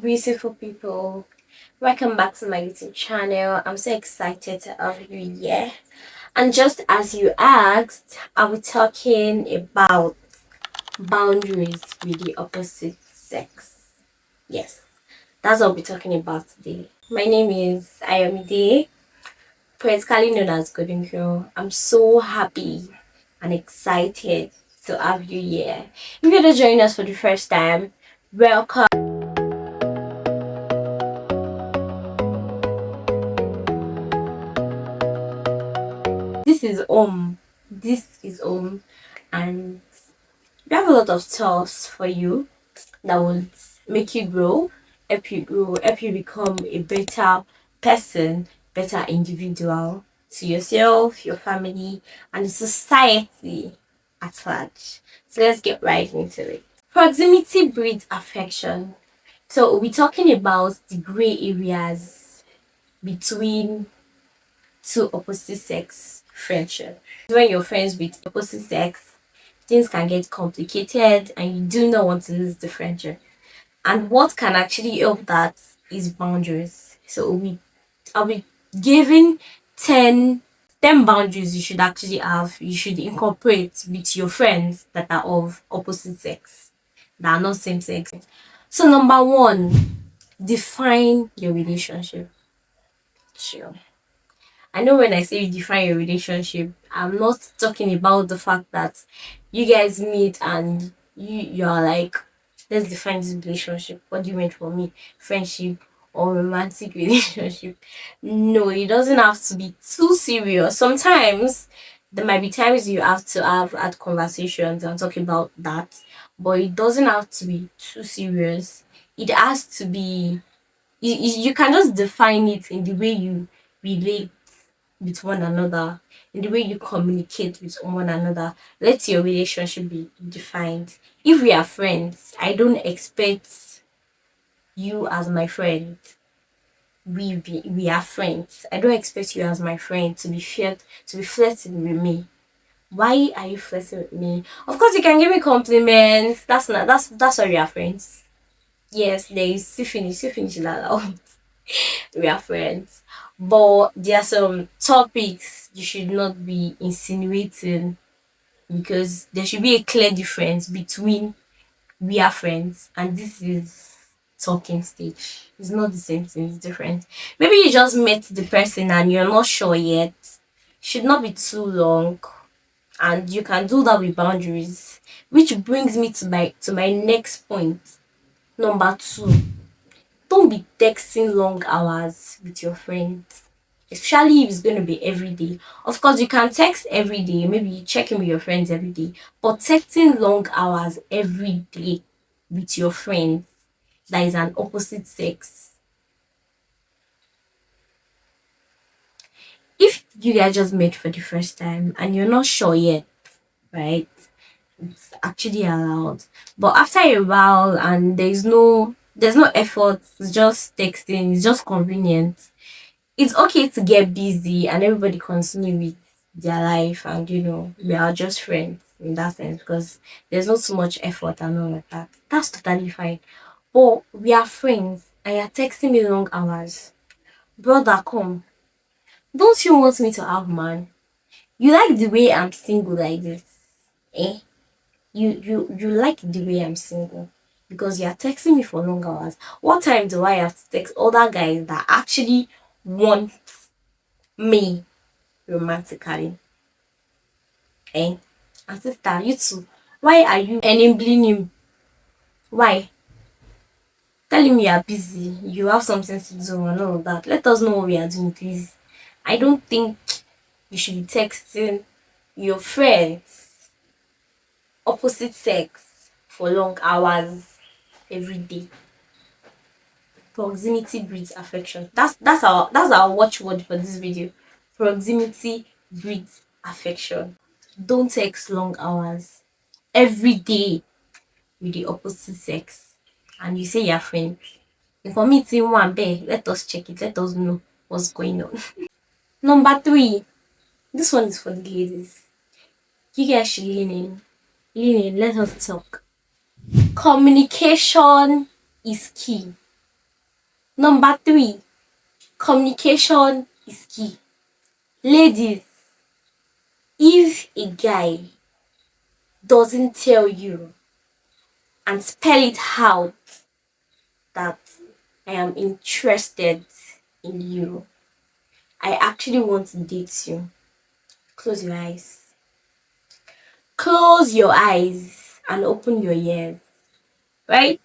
beautiful people. Welcome back to my YouTube channel. I'm so excited to have you here. And just as you asked, I'll be talking about boundaries with the opposite sex. Yes, that's what I'll be talking about today. My name is Ayomide, politically known as Golden Girl. I'm so happy and excited to have you here. If you're just joining us for the first time, welcome. This is home. This is home, and we have a lot of stuff for you that will make you grow, help you become a better person, better individual to yourself, your family, and the society at large. So let's get right into it. Proximity breeds affection. So we're talking about the gray areas between two opposite sex friendship. When you're friends with opposite sex, things can get complicated and you do not want to lose the friendship. And what can actually help that is boundaries. So I'll be giving 10 10 boundaries you should actually have, you should incorporate with your friends that are of opposite sex, that are not same sex. So number one, define your relationship. Sure. I know when I say you define your relationship, I'm not talking about the fact that you guys meet and you're like, let's define this relationship. What do you mean for me? Friendship or romantic relationship? No, it doesn't have to be too serious. Sometimes there might be times you have to have had conversations and talk about that, but it doesn't have to be too serious. It has to be you can just define it in the way you relate with one another, in the way you communicate with one another. Let your relationship be defined. If we are friends, I don't expect you as my friend. We are friends. I don't expect you as my friend to be flirting with me. Why are you flirting with me? Of course, you can give me compliments. That's why we are friends. Yes, there is still finish that. We are friends. But there are some topics you should not be insinuating because there should be a clear difference between we are friends and this is talking stage. It's not the same thing, it's different. Maybe you just met the person and you're not sure yet. Should not be too long and you can do that with boundaries. Which brings me to my next point. Number two, don't be texting long hours with your friends, especially if it's going to be every day. Of course, you can text every day, maybe you check in with your friends every day, but texting long hours every day with your friends that is an opposite sex. If you guys just met for the first time and you're not sure yet, right? It's actually allowed. But after a while and there's no effort, it's just texting, it's just convenient. It's okay to get busy and everybody continue with their life and we are just friends in that sense because there's not so much effort and all of that. That's totally fine. But we are friends and you're texting me long hours. Brother, come. Don't you want me to have man? You like the way I'm single like this. Eh? You like the way I'm single because you're texting me for long hours. What time do I have to text other guys that actually want me romantically? Eh? And sister, you too. Why are you enabling him? Why? Tell him you are busy, you have something to do and all of that. Let us know what we are doing, please. I don't think you should be texting your friends opposite sex for long hours every day. Proximity breeds affection. That's our watchword for this video. Proximity breeds affection. Don't text long hours every day with the opposite sex and you say you're friends. And for me, it's in one bear. Let us check it. Let us know what's going on. Number three. This one is for the ladies. You guys should lean in. Lean in. Let us talk. Communication is key. Number three, communication is key. Ladies, if a guy doesn't tell you and spell it out that I am interested in you, I actually want to date you, close your eyes. Close your eyes and open your ears. Right?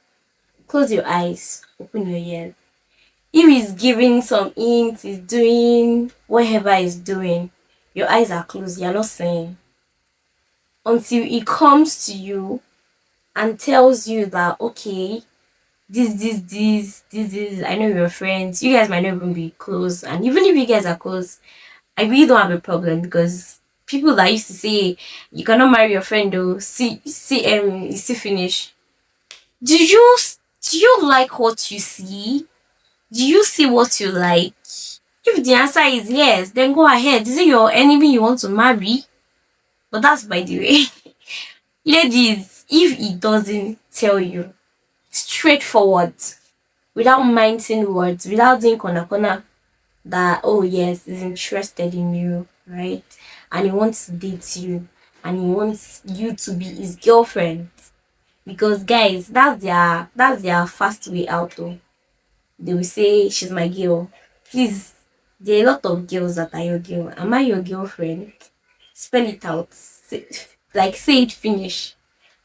Close your eyes, open your ears. If he's giving some hints, he's doing whatever he's doing, your eyes are closed, you're not saying. Until he comes to you and tells you that, okay, this, I know you're friends. You guys might not even be close. And even if you guys are close, I really don't have a problem because people that used to say you cannot marry your friend though, you see finish. Do you do you like what you see? Do you see what you like? If the answer is yes, then go ahead. Is it your enemy you want to marry? But that's by the way. Ladies, if he doesn't tell you straightforward, without mincing words, without doing corner that, oh yes, he's interested in you, right? And he wants to date you and he wants you to be his girlfriend. Because guys, that's their fast way out though. They will say she's my girl. Please, there are a lot of girls that are your girl. Am I your girlfriend? Spell it out. Say it finish.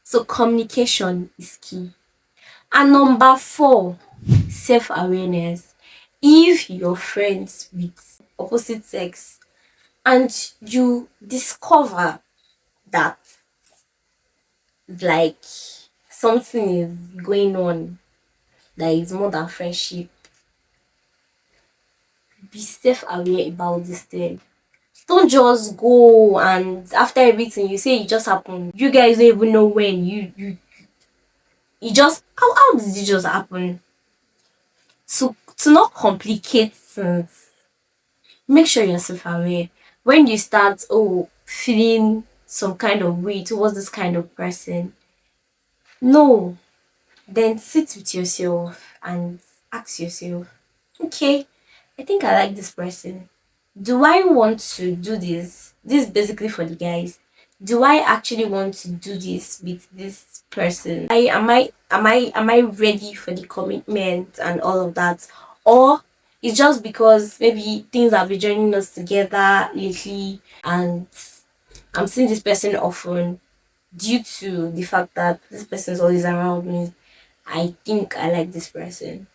So communication is key. And number four, self-awareness. If you're friends with opposite sex and you discover that like something is going on that is more than friendship, be self-aware about this thing. Don't just go and after everything you say it just happened. You guys don't even know when you it just how did it just happen? To not complicate things, make sure you're self-aware. When you start feeling some kind of way towards this kind of person, no, then sit with yourself and ask yourself, okay, I think I like this person. Do I want to do this? This is basically for the guys. Do I actually want to do this with this person? Am I ready for the commitment and all of that? Or it's just because maybe things have been joining us together lately and I'm seeing this person often due to the fact that this person is always around me. I think I like this person.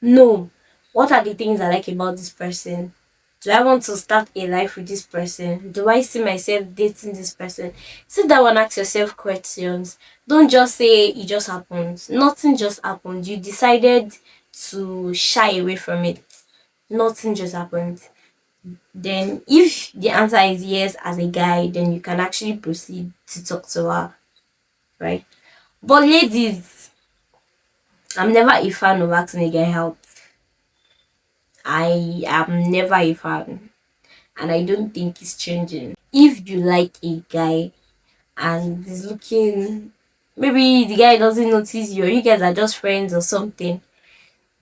No. What are the things I like about this person? Do I want to start a life with this person? Do I see myself dating this person? Sit down and ask yourself questions. Don't just say it just happened. Nothing just happened. You decided to shy away from it. Nothing just happened. Then, if the answer is yes as a guy, then you can actually proceed to talk to her, right? But ladies, I'm never a fan of asking a guy out. I am never a fan, and I don't think it's changing. If you like a guy and is looking, maybe the guy doesn't notice you, or you guys are just friends or something,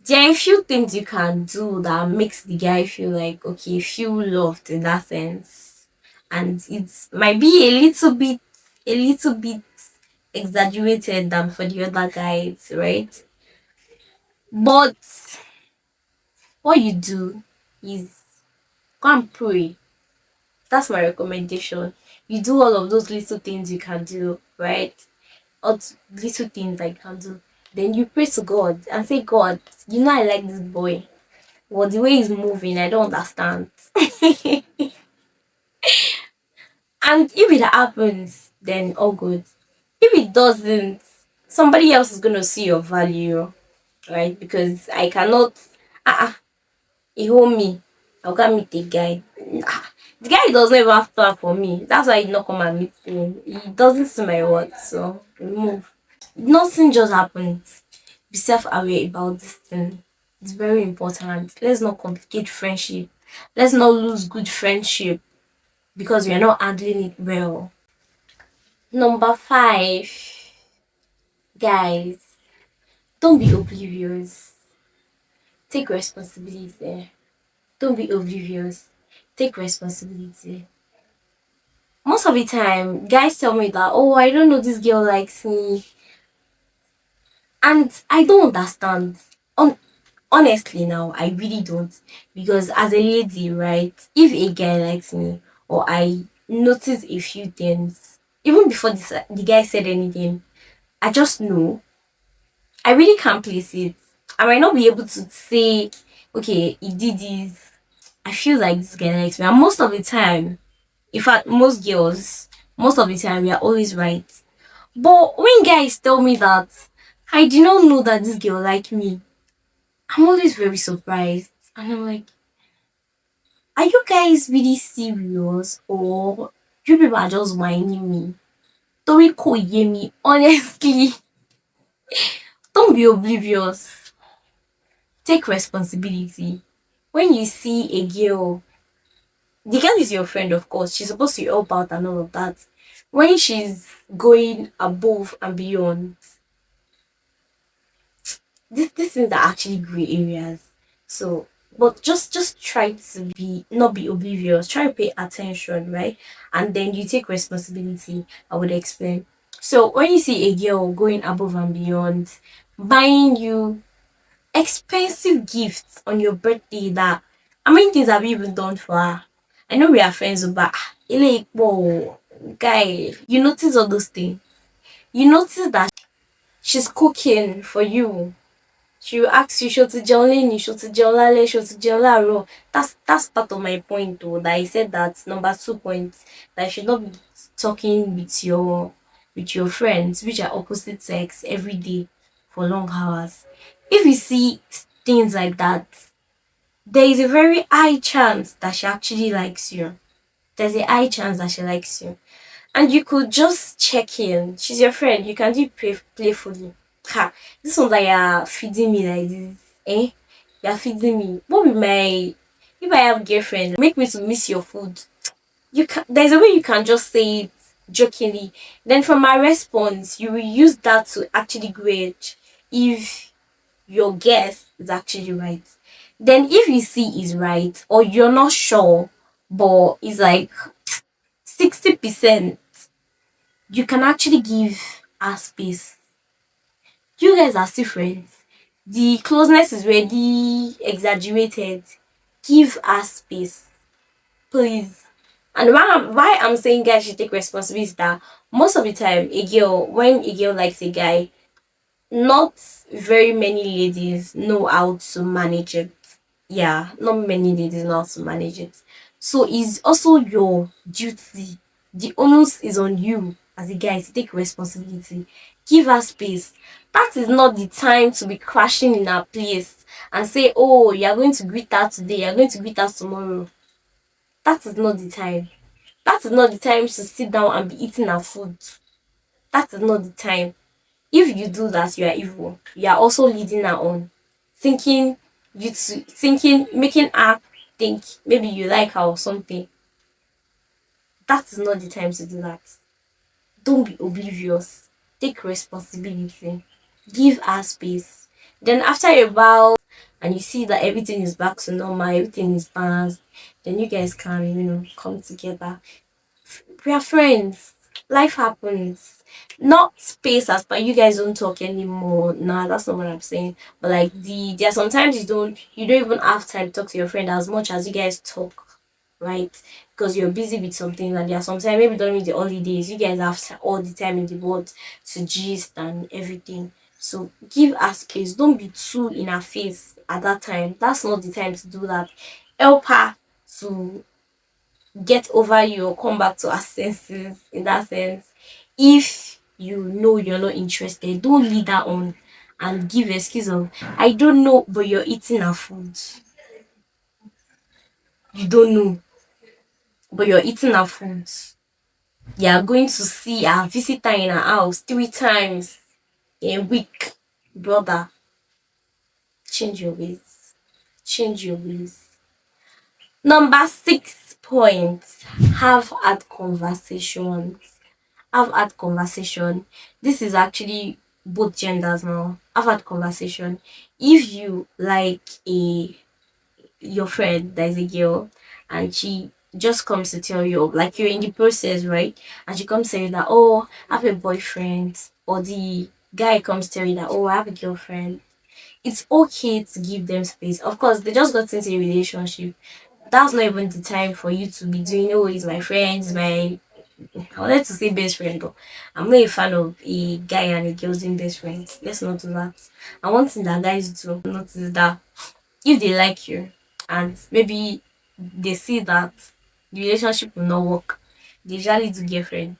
there are a few things you can do that makes the guy feel like okay, feel loved in that sense, and it might be a little bit exaggerated than for the other guys, right? But what you do is go and pray. That's my recommendation. You do all of those little things you can do, right? Little things I can do. Then you pray to God and say, God, I like this boy. But the way he's moving, I don't understand. And if it happens, then all good. If it doesn't, somebody else is gonna see your value, right? Because I cannot he hold me. I'll go meet the guy. The guy doesn't even have plan for me. That's why he not come and meet me. He doesn't see my words, so remove. Nothing just happens. Be self-aware about this thing. It's very important. Let's not complicate friendship. Let's not lose good friendship because we are not handling it well. Number five, guys, don't be oblivious. Take responsibility. Don't be oblivious. Take responsibility. Most of the time, guys tell me that, oh, I don't know, this girl likes me. And I don't understand. On Honestly now, I really don't. Because as a lady, right, if a guy likes me or I notice a few things, even before the guy said anything, I just know. I really can't place it. I might not be able to say, okay, he did this. I feel like this guy likes me. And most of the time, in fact, most girls, most of the time, we are always right. But when guys tell me that I did not know that this girl like me, I'm always very surprised. And I'm like, are you guys really serious? Or you people are just whining me? Tori ko ye me, honestly. Don't be oblivious. Take responsibility. When you see a girl, the girl is your friend, of course. She's supposed to help out and all of that. When she's going above and beyond, these things are actually gray areas. So, but just try to be not be oblivious. Try to pay attention, right? And then you take responsibility. I would explain. So when you see a girl going above and beyond, buying you expensive gifts on your birthday, that how many things have you even done for her? I know we are friends, but like, whoa, guy, you notice all those things. You notice that she's cooking for you. She will ask you, "Shoti Jolini, Shoti Jolale, Shoti Jolaro." That's part of my point though. That I said that number 2 point, that you should not be talking with your friends, which are opposite sex, every day for long hours. If you see things like that, there is a very high chance that she actually likes you. There's a high chance that she likes you. And you could just check in. She's your friend. You can do it playfully. Ha, this one that you're feeding me like this. Eh? You're feeding me. What with my if I have girlfriend, make me to miss your food. You can There's a way you can just say it jokingly. Then from my response, you will use that to actually gauge if your guess is actually right. Then if you see is right or you're not sure, but it's like 60%, you can actually give her space. You guys are still friends. The closeness is really exaggerated. Give her space, please. And why I'm saying guys should take responsibility is that most of the time, when a girl likes a guy, not very many ladies know how to manage it. Yeah, not many ladies know how to manage it. So it's also your duty. The onus is on you as a guy to take responsibility. Give her space. That is not the time to be crashing in her place and say, oh, you're going to greet her today, you're going to greet her tomorrow. That is not the time. That is not the time to sit down and be eating her food. That is not the time. If you do that, you are evil. You are also leading her on, thinking making her think maybe you like her or something. That is not the time to do that. Don't be oblivious. Take responsibility. Give her space. Then after a while, and you see that everything is back to normal, everything is balanced, then you guys can, come together. We are friends. Life happens. Not space as per you guys don't talk anymore. Nah, that's not what I'm saying. But like there are sometimes you don't even have time to talk to your friend as much as you guys talk, right? Because you're busy with something, and there are sometimes maybe during the holidays you guys have all the time in the world to gist and everything. So give her space. Don't be too in her face at that time. That's not the time to do that. Help her to get over you or come back to our senses in that sense. If you know you're not interested, don't lead her on and give excuse of I don't know, but you're eating her food. You don't know, but you're eating her food. You're going to see her visit her in her house 3 times in a week. Brother, change your ways. Change your ways. Number 6 point. Have hard conversations. Have had conversation. This is actually both genders now. I've had conversation. If you like a your friend that is a girl and she just comes to tell you like you're in the process, right? And she comes to tell you that oh I have a boyfriend, or the guy comes to tell you that oh I have a girlfriend, it's okay to give them space. Of course, they just got into a relationship. That's not even the time for you to be doing oh he's my friend, he's my I wanted to say best friend, but I'm not a fan of a guy and a girl being best friends. Let's not do that. And one thing that guys do notice is that if they like you and maybe they see that the relationship will not work, they usually do get friends.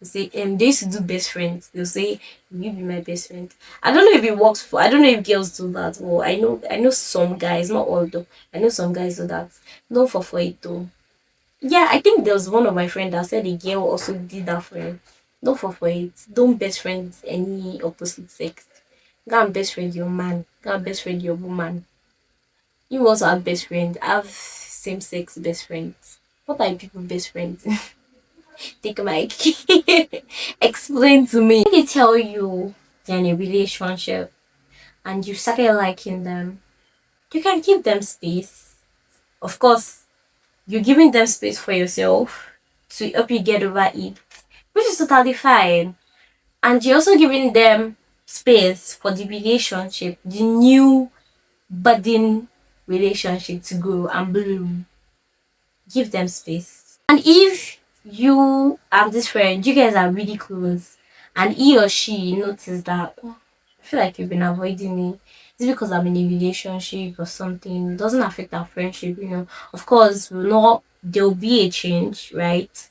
They say they used to do best friends. They'll say, you be my best friend. I don't know if it works for I don't know if girls do that. Well I know some guys, not all though. I know some guys do that. Don't fall for it though. Yeah, I think there was one of my friends that said a girl also did that for him. Don't fall for it. Don't best friend any opposite sex. Go and best friend your man. Go and best friend your woman. You also have best friends. Have same sex best friends. What are people best friends? Take a mic. Explain to me. When they tell you they're in a relationship and you started liking them, you can give them space. Of course, you're giving them space for yourself to help you get over it, which is totally fine. And you're also giving them space for the relationship, the new budding relationship to grow and bloom. Give them space. And if you and this friend, you guys are really close, and he or she notice that "Oh, I feel like you've been avoiding me. Is it because I'm in a relationship or something? It doesn't affect our friendship. Of course, we'll not there'll be a change, right?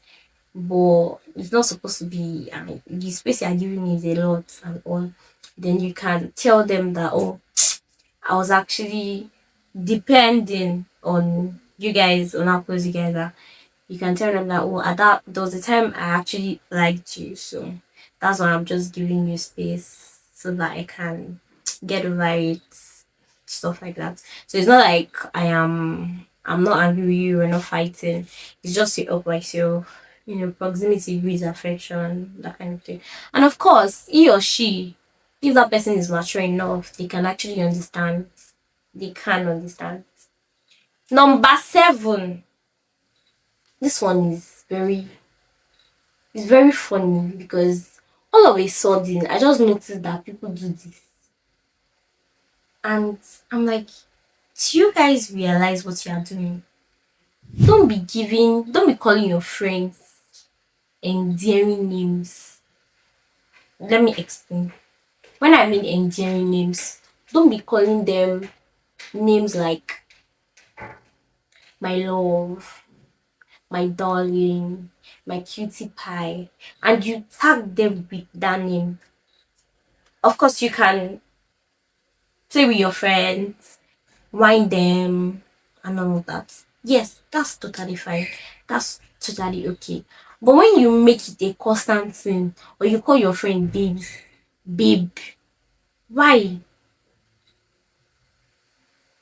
But it's not supposed to be. I mean, the space you're giving me is a lot and all. Then you can tell them that oh, I was actually depending on you guys, on how close you guys are. You can tell them that oh at that there was a time I actually liked you, so that's why I'm just giving you space so that I can get over it, stuff like that. So it's not like I'm not angry with you, we're not fighting. It's just to help myself, proximity breeds affection, that kind of thing. And of course, he or she, if that person is mature enough, they can actually understand. They can understand. Number 7. This one is very funny because all of a sudden I just noticed that people do this. And I'm like, do you guys realize what you are doing? Don't be calling your friends endearing names. Let me explain. When I mean endearing names, don't be calling them names like my love, my darling, my cutie pie, and you tag them with that name. Of course, you can play with your friends, wine them, and all of that. Yes, that's totally fine. That's totally okay. But when you make it a constant thing, or you call your friend babes, babe, why?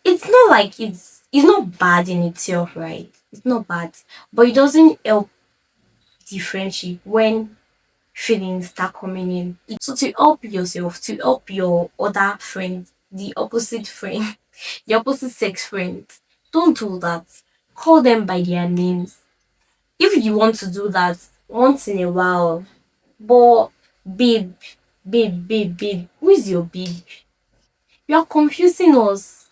It's not like it's not bad in itself, right? It's not bad, but it doesn't help the friendship when feelings start coming in. So to help yourself, to help your other friend, the opposite friend, the opposite sex friend, don't do that. Call them by their names. If you want to do that once in a while, but babe, babe, who is your babe? You are confusing us.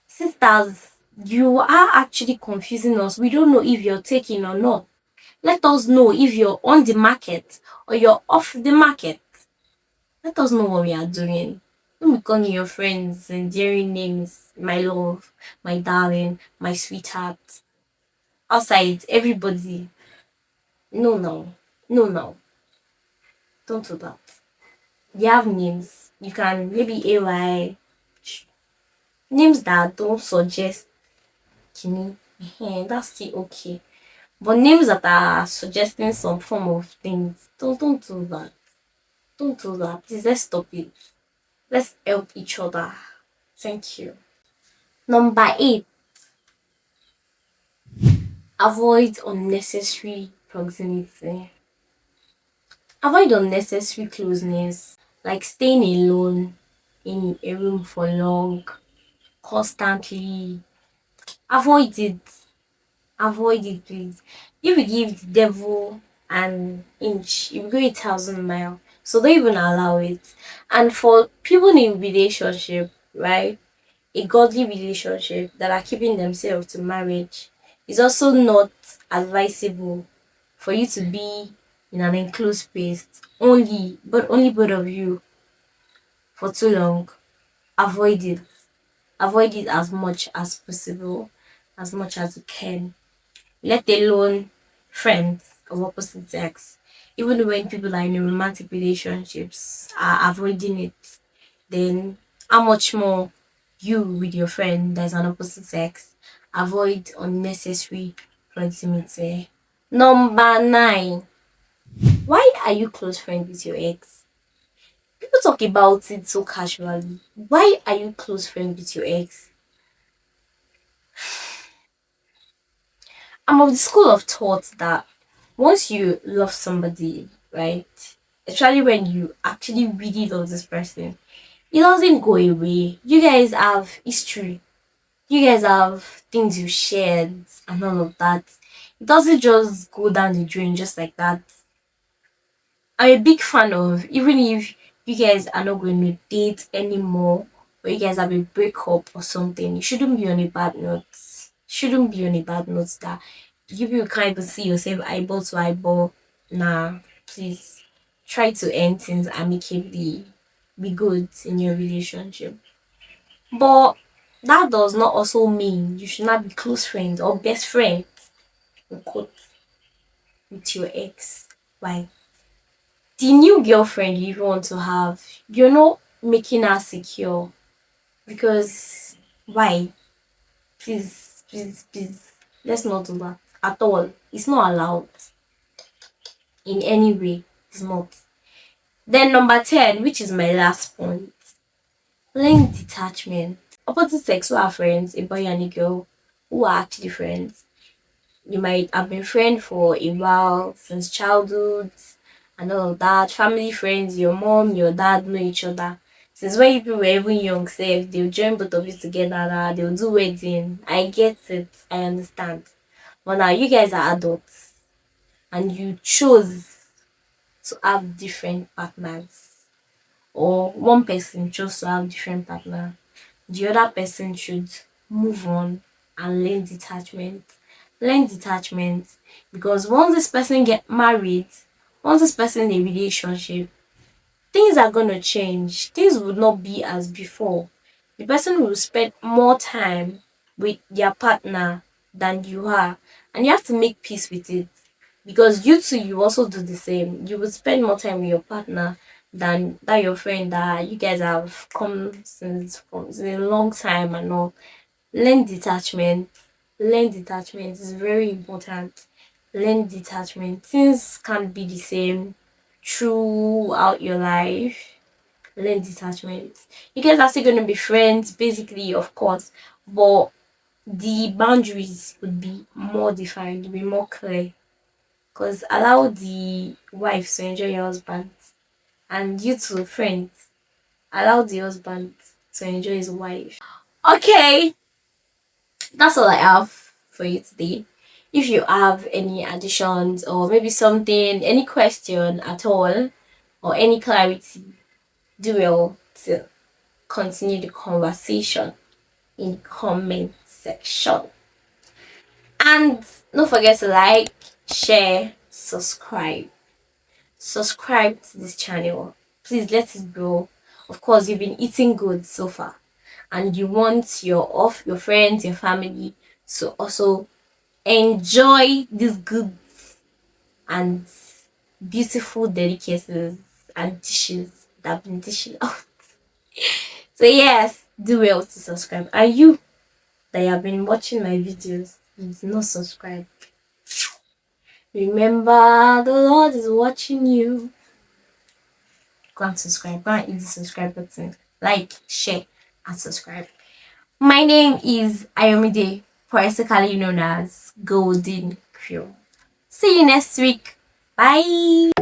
Sisters, you are actually confusing us. We don't know if you're taking or not. Let us know if you're on the market or you're off the market. Let us know what we are doing. Don't be calling your friends endearing names, my love, my darling, my sweetheart. Outside, everybody. No, no. No, no. Don't do that. They have names. You can maybe AY. Names that don't suggest Kini. That's still okay. But names that are suggesting some form of things, don't do that. Don't do that. Please, let's stop it. Let's help each other. Thank you. Number 8, avoid unnecessary proximity. Avoid unnecessary closeness. Like staying alone in a room for long, constantly. Avoid it. Avoid it, please. If you give the devil an inch, you go 1,000 miles. So don't even allow it. And for people in relationship, right? A godly relationship that are keeping themselves to marriage, it's also not advisable for you to be in an enclosed space only both of you for too long. Avoid it. Avoid it as much as possible, as much as you can. Let alone friends of opposite sex. Even when people are in romantic relationships are avoiding it, then how much more you with your friend that's an opposite sex? Avoid unnecessary proximity. Number 9. Why are you close friends with your ex? People talk about it so casually. Why are you close friends with your ex? I'm of the school of thought that once you love somebody, right? Especially when you actually really love this person, it doesn't go away. You guys have history. You guys have things you shared and all of that. It doesn't just go down the drain just like that. I'm a big fan of, even if you guys are not going to date anymore, or you guys have a breakup or something, you shouldn't be on a bad note. Shouldn't be on a bad note that you people can't even see yourself eyeball to eyeball. Nah, please try to end things amicably. Be good in your relationship. But that does not also mean you should not be close friends or best friends in quote, with your ex. Why? The new girlfriend you even want to have, you're not making her secure because why? Please, let's not do that at all. It's not allowed in any way. It's not. Then number 10, which is my last point, learn detachment. Opposite sex who are friends, a boy and a girl who are actually friends. You might have been friends for a while since childhood and all of that. Family friends, your mom, your dad know each other. Since when you people were even young, say they'll join both of you together, they'll do wedding. I get it, I understand. But now you guys are adults and you chose to have different partners. Or one person chose to have different partner. The other person should move on and learn detachment. Learn detachment because once this person get married, once this person in a relationship, things are gonna change. Things would not be as before. The person will spend more time with their partner than you are, and you have to make peace with it because you too you also do the same. You will spend more time with your partner than that your friend that you guys have come since a long time and all. Learn detachment. Learn detachment is very important. Learn detachment. Things can't be the same throughout your life. Learn detachment. You guys are still gonna be friends, basically, of course, but the boundaries would be more defined, be more clear. Because allow the wife to enjoy your husband, and you two friends allow the husband to enjoy his wife. Okay, that's all I have for you today. If you have any additions or maybe something, any question at all, or any clarity, do well to continue the conversation in comment section. And don't forget to like, share, subscribe. Subscribe to this channel. Please let it grow. Of course, you've been eating good so far, and you want your friends, your family to also enjoy this good and beautiful delicacies and dishes that have been dishing out. So yes, do well to subscribe. And you that have been watching my videos, you do not subscribe. Remember, the Lord is watching you. Go and subscribe. Go and hit the subscribe button. Like, share, and subscribe. My name is Ayomide, poetically known as Golden Crew. See you next week. Bye.